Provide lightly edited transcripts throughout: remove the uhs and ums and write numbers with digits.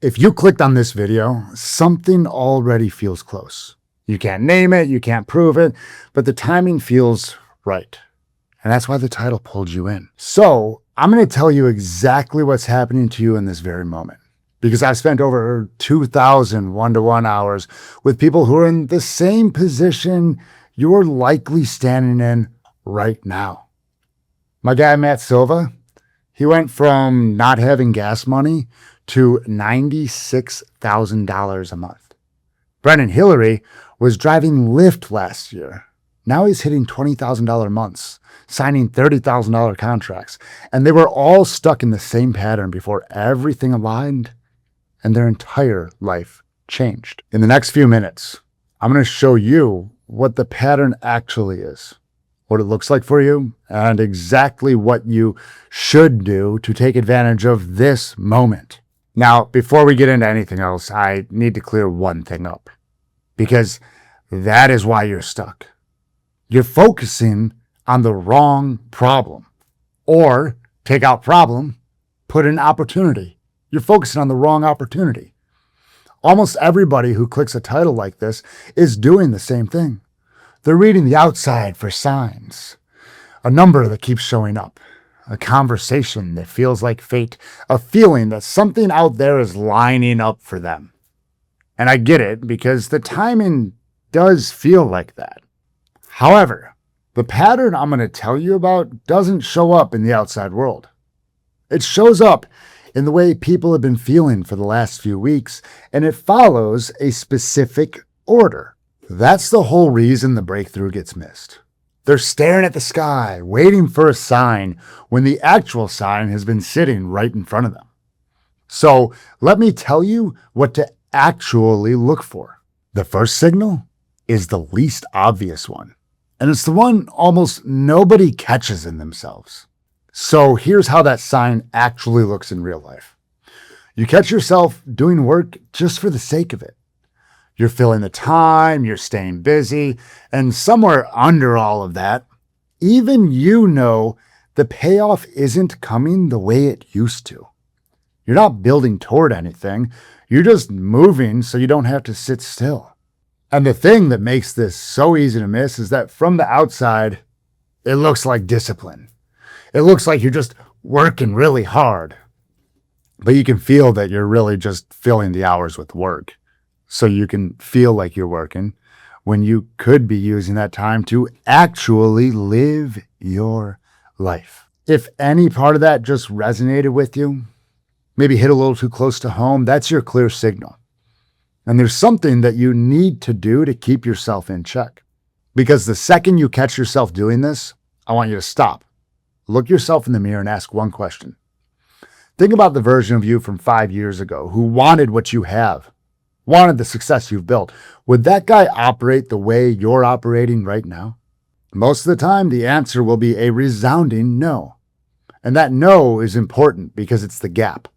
If you clicked on this video, something already feels close. You can't name it, you can't prove it, but the timing feels right. And that's why the title pulled you in. So I'm going to tell you exactly what's happening to you in this very moment, because I've spent over 2,000 one-to-one hours with people who are in the same position you're likely standing in right now. My guy, Matt Silva, he went from not having gas money to $96,000 a month. Brennan Hilleary was driving Lyft last year. Now he's hitting $20,000 months, signing $30,000 contracts, and they were all stuck in the same pattern before everything aligned and their entire life changed. In the next few minutes, I'm going to show you what the pattern actually is, what it looks like for you, and exactly what you should do to take advantage of this moment. Now, before we get into anything else, I need to clear one thing up, because that is why you're stuck. You're focusing on the wrong problem. Or take out problem, put in opportunity. You're focusing on the wrong opportunity. Almost everybody who clicks a title like this is doing the same thing. They're reading the outside for signs. A number that keeps showing up. A conversation that feels like fate. A feeling that something out there is lining up for them. And I get it, because the timing does feel like that. However, the pattern I'm going to tell you about doesn't show up in the outside world. It shows up in the way people have been feeling for the last few weeks, and it follows a specific order. That's the whole reason the breakthrough gets missed. They're staring at the sky, waiting for a sign, when the actual sign has been sitting right in front of them. So let me tell you what to actually look for. The first signal is the least obvious one, and it's the one almost nobody catches in themselves. So here's how that sign actually looks in real life. You catch yourself doing work just for the sake of it. You're filling the time, you're staying busy, and somewhere under all of that, even you know the payoff isn't coming the way it used to. You're not building toward anything, you're just moving so you don't have to sit still. And the thing that makes this so easy to miss is that from the outside, it looks like discipline. It looks like you're just working really hard, but you can feel that you're really just filling the hours with work. So you can feel like you're working when you could be using that time to actually live your life. If any part of that just resonated with you, maybe hit a little too close to home, that's your clear signal. And there's something that you need to do to keep yourself in check. Because the second you catch yourself doing this, I want you to stop. Look yourself in the mirror and ask one question. Think about the version of you from 5 years ago who wanted what you have. Wanted the success you've built. Would that guy operate the way you're operating right now? Most of the time, the answer will be a resounding no. And that no is important because it's the gap.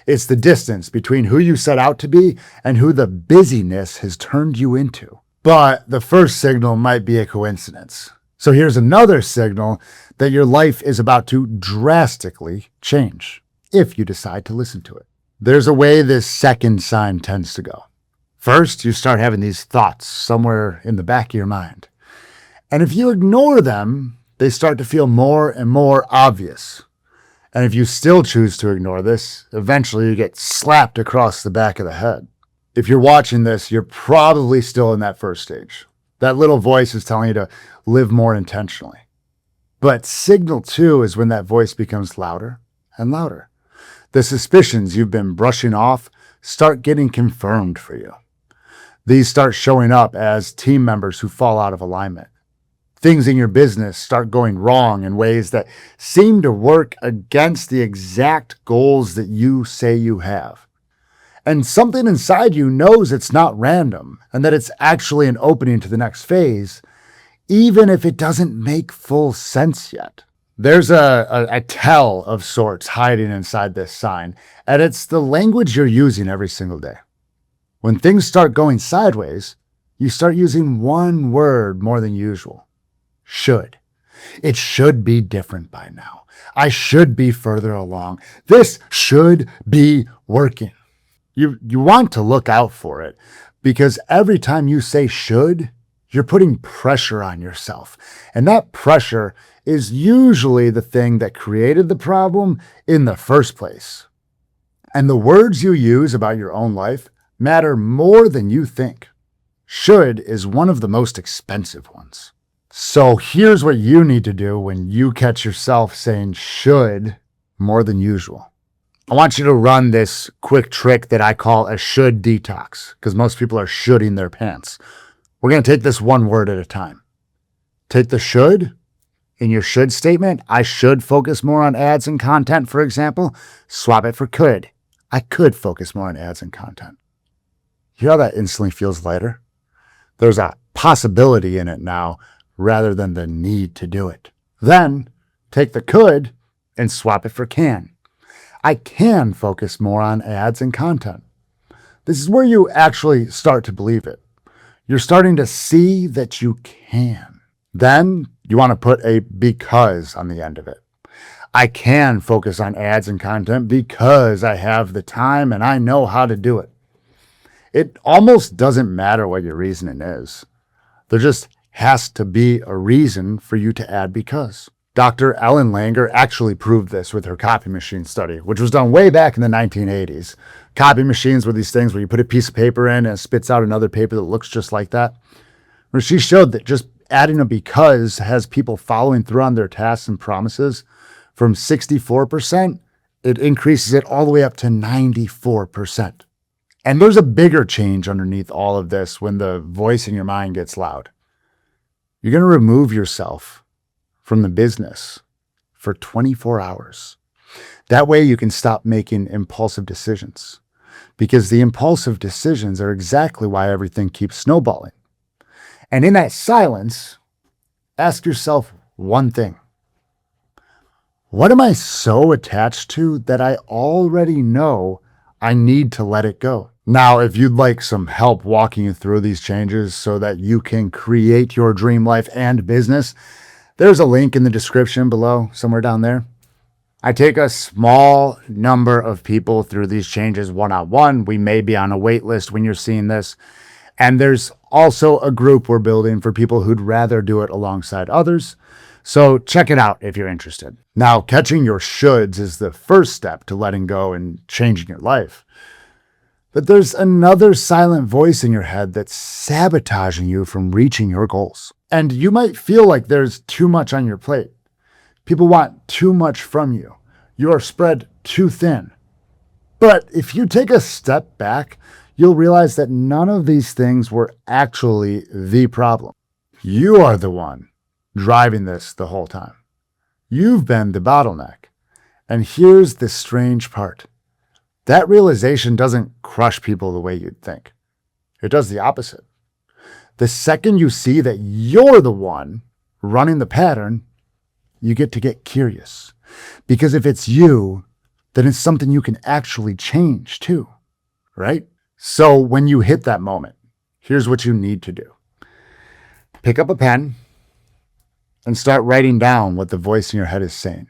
It's the distance between who you set out to be and who the busyness has turned you into. But the first signal might be a coincidence. So here's another signal that your life is about to drastically change if you decide to listen to it. There's a way this second sign tends to go. First, you start having these thoughts somewhere in the back of your mind. And if you ignore them, they start to feel more and more obvious. And if you still choose to ignore this, eventually you get slapped across the back of the head. If you're watching this, you're probably still in that first stage. That little voice is telling you to live more intentionally. But signal 2 is when that voice becomes louder and louder. The suspicions you've been brushing off start getting confirmed for you. These start showing up as team members who fall out of alignment. Things in your business start going wrong in ways that seem to work against the exact goals that you say you have. And something inside you knows it's not random and that it's actually an opening to the next phase, even if it doesn't make full sense yet. There's a tell of sorts hiding inside this sign, and it's the language you're using every single day. When things start going sideways, you start using one word more than usual. Should. It should be different by now. I should be further along. This should be working. You want to look out for it because every time you say should, you're putting pressure on yourself. And that pressure is usually the thing that created the problem in the first place. And the words you use about your own life matter more than you think. Should is one of the most expensive ones. So here's what you need to do when you catch yourself saying should more than usual. I want you to run this quick trick that I call a should detox, because most people are shoulding their pants. We're going to take this one word at a time. Take the should in your should statement. I should focus more on ads and content, for example. Swap it for could. I could focus more on ads and content. You hear how that instantly feels lighter? There's a possibility in it now rather than the need to do it. Then take the could and swap it for can. I can focus more on ads and content. This is where you actually start to believe it. You're starting to see that you can. Then you want to put a because on the end of it. I can focus on ads and content because I have the time and I know how to do it. It almost doesn't matter what your reasoning is. There just has to be a reason for you to add because. Dr. Ellen Langer actually proved this with her copy machine study, which was done way back in the 1980s. Copy machines were these things where you put a piece of paper in and it spits out another paper that looks just like that. Where she showed that just adding a because has people following through on their tasks and promises from 64%, it increases it all the way up to 94%. And there's a bigger change underneath all of this when the voice in your mind gets loud. You're going to remove yourself from the business for 24 hours. That way you can stop making impulsive decisions, because the impulsive decisions are exactly why everything keeps snowballing. And in that silence, ask yourself one thing. What am I so attached to that I already know I need to let it go? Now, if you'd like some help walking you through these changes so that you can create your dream life and business, there's a link in the description below, somewhere down there. I take a small number of people through these changes one-on-one. We may be on a wait list when you're seeing this. And there's also a group we're building for people who'd rather do it alongside others. So check it out if you're interested. Now, catching your shoulds is the first step to letting go and changing your life. But there's another silent voice in your head that's sabotaging you from reaching your goals. And you might feel like there's too much on your plate. People want too much from you. You are spread too thin. But if you take a step back, you'll realize that none of these things were actually the problem. You are the one driving this the whole time. You've been the bottleneck. And here's the strange part. That realization doesn't crush people the way you'd think. It does the opposite. The second you see that you're the one running the pattern, you get curious. Because if it's you, then it's something you can actually change too, right? So when you hit that moment, here's what you need to do. Pick up a pen and start writing down what the voice in your head is saying.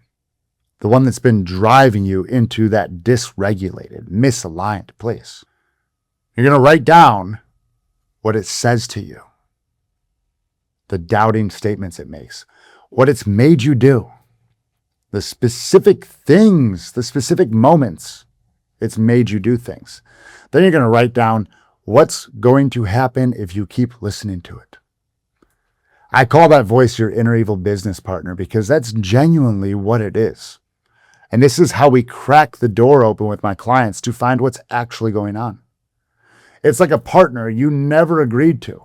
The one that's been driving you into that dysregulated, misaligned place. You're going to write down what it says to you, the doubting statements it makes, what it's made you do, the specific things, the specific moments it's made you do things. Then you're going to write down what's going to happen if you keep listening to it. I call that voice your inner evil business partner because that's genuinely what it is. And this is how we crack the door open with my clients to find what's actually going on. It's like a partner you never agreed to,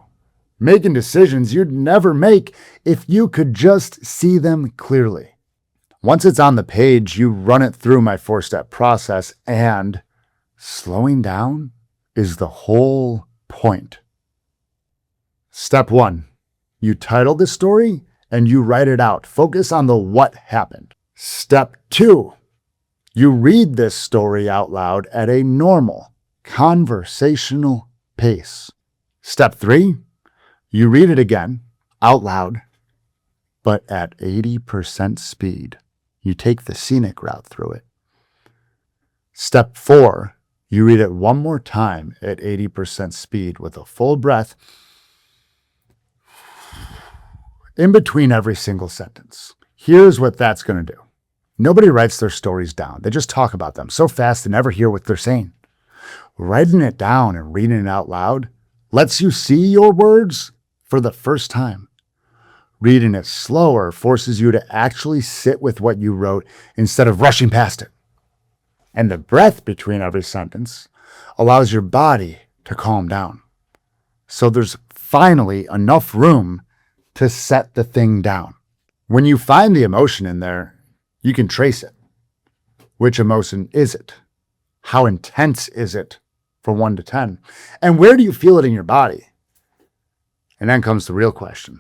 making decisions you'd never make if you could just see them clearly. Once it's on the page, you run it through my 4-step process, and slowing down is the whole point. Step 1, you title the story and you write it out. Focus on the what happened. Step 2, you read this story out loud at a normal, conversational pace. Step 3, you read it again out loud, but at 80% speed. You take the scenic route through it. Step 4, You read it one more time at 80% speed with a full breath in between every single sentence. Here's what that's going to do. Nobody writes their stories down. They just talk about them so fast they never hear what they're saying. Writing it down and reading it out loud lets you see your words for the first time. Reading it slower forces you to actually sit with what you wrote instead of rushing past it. And the breath between every sentence allows your body to calm down. So there's finally enough room to set the thing down. When you find the emotion in there, you can trace it. Which emotion is it? How intense is it from 1 to 10? And where do you feel it in your body? And then comes the real question.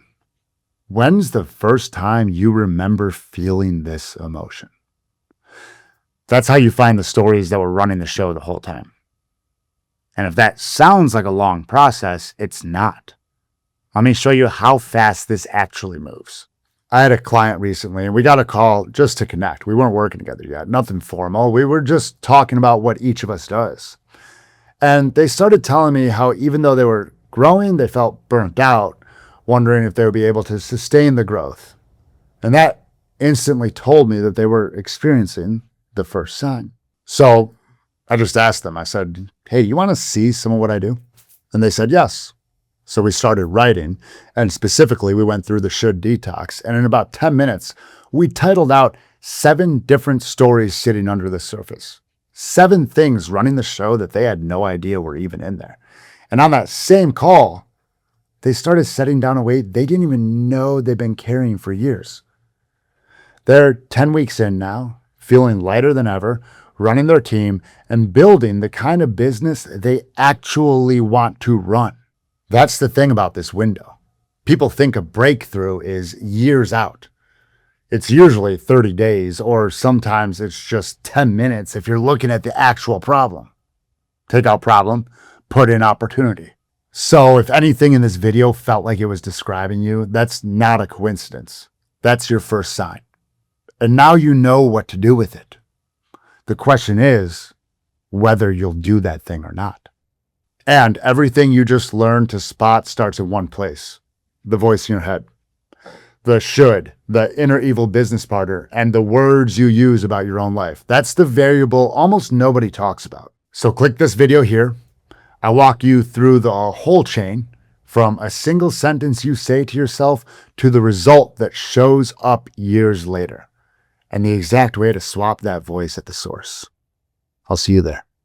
When's the first time you remember feeling this emotion? That's how you find the stories that were running the show the whole time. And if that sounds like a long process, it's not. Let me show you how fast this actually moves. I had a client recently, and we got a call just to connect. We weren't working together yet, nothing formal. We were just talking about what each of us does. And they started telling me how even though they were growing, they felt burnt out, wondering if they would be able to sustain the growth. And that instantly told me that they were experiencing the first sign. So I just asked them, I said, hey, you want to see some of what I do? And they said, yes. So we started writing, and specifically we went through the should detox. And in about 10 minutes, we titled out 7 different stories sitting under the surface. 7 things running the show that they had no idea were even in there. And on that same call, they started setting down a weight they didn't even know they'd been carrying for years. They're 10 weeks in now, feeling lighter than ever, running their team, and building the kind of business they actually want to run. That's the thing about this window. People think a breakthrough is years out. It's usually 30 days, or sometimes it's just 10 minutes if you're looking at the actual problem. Take out problem, put in opportunity. So if anything in this video felt like it was describing you, that's not a coincidence. That's your first sign. And now you know what to do with it. The question is whether you'll do that thing or not. And everything you just learned to spot starts in one place. The voice in your head. The should, the inner evil business partner, and the words you use about your own life. That's the variable almost nobody talks about. So click this video here. I walk you through the whole chain from a single sentence you say to yourself to the result that shows up years later, and the exact way to swap that voice at the source. I'll see you there.